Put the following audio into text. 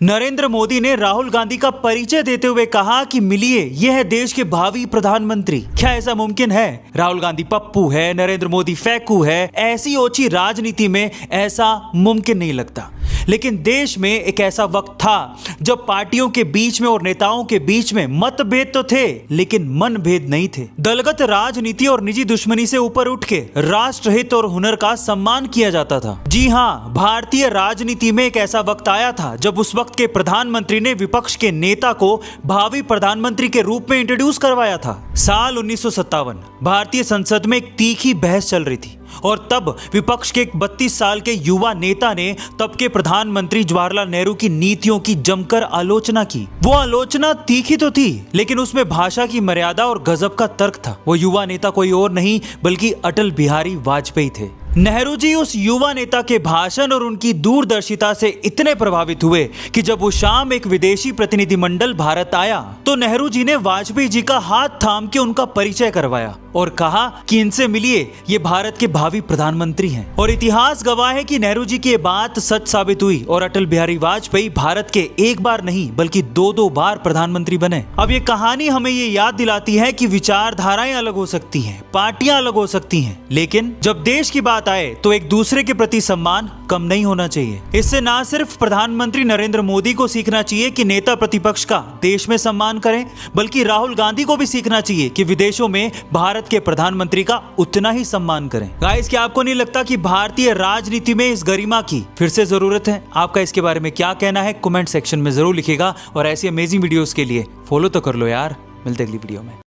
नरेंद्र मोदी ने राहुल गांधी का परिचय देते हुए कहा कि मिलिए, यह है देश के भावी प्रधानमंत्री। क्या ऐसा मुमकिन है? राहुल गांधी पप्पू है, नरेंद्र मोदी फैकू है। ऐसी ओछी राजनीति में ऐसा मुमकिन नहीं लगता। लेकिन देश में एक ऐसा वक्त था जब पार्टियों के बीच में और नेताओं के बीच में मतभेद तो थे, लेकिन मनभेद नहीं थे। दलगत राजनीति और निजी दुश्मनी से ऊपर उठ के राष्ट्रहित और हुनर का सम्मान किया जाता था। जी हाँ, भारतीय राजनीति में एक ऐसा वक्त आया था जब उस वक्त के प्रधानमंत्री ने विपक्ष के नेता को भावी प्रधानमंत्री के रूप में इंट्रोड्यूस करवाया था। साल 1957 भारतीय संसद में एक तीखी बहस चल रही थी और तब विपक्ष के एक 32 साल के युवा नेता ने तब के प्रधानमंत्री जवाहरलाल नेहरू की नीतियों की जमकर आलोचना की। वो आलोचना तीखी तो थी, लेकिन उसमें भाषा की मर्यादा और गजब का तर्क था। वो युवा नेता कोई और नहीं बल्कि अटल बिहारी वाजपेयी थे। नेहरू जी उस युवा नेता के भाषण और उनकी दूरदर्शिता से इतने प्रभावित हुए कि जब वो शाम एक विदेशी प्रतिनिधिमंडल भारत आया तो नेहरू जी ने वाजपेयी जी का हाथ थाम के उनका परिचय करवाया और कहा कि इनसे मिलिए, ये भारत के भावी प्रधानमंत्री हैं। और इतिहास गवाह है कि नेहरू जी की ये बात सच साबित हुई और अटल बिहारी वाजपेयी भारत के एक बार नहीं बल्कि दो बार प्रधानमंत्री बने। अब ये कहानी हमें ये याद दिलाती है कि विचारधाराएं अलग हो सकती हैं, पार्टियां अलग हो सकती हैं, लेकिन जब देश की बात आए तो एक दूसरे के प्रति सम्मान कम नहीं होना चाहिए। इससे ना सिर्फ प्रधानमंत्री नरेंद्र मोदी को सीखना चाहिए कि नेता प्रतिपक्ष का देश में सम्मान करें, बल्कि राहुल गांधी को भी सीखना चाहिए कि विदेशों में भारत के प्रधानमंत्री का उतना ही सम्मान करें। गाइस, क्या आपको नहीं लगता कि भारतीय राजनीति में इस गरिमा की फिर से जरूरत है? आपका इसके बारे में क्या कहना है? कमेंट सेक्शन में जरूर लिखिएगा और ऐसी अमेजिंग वीडियोस के लिए फॉलो तो कर लो यार। मिलते अगली वीडियो में।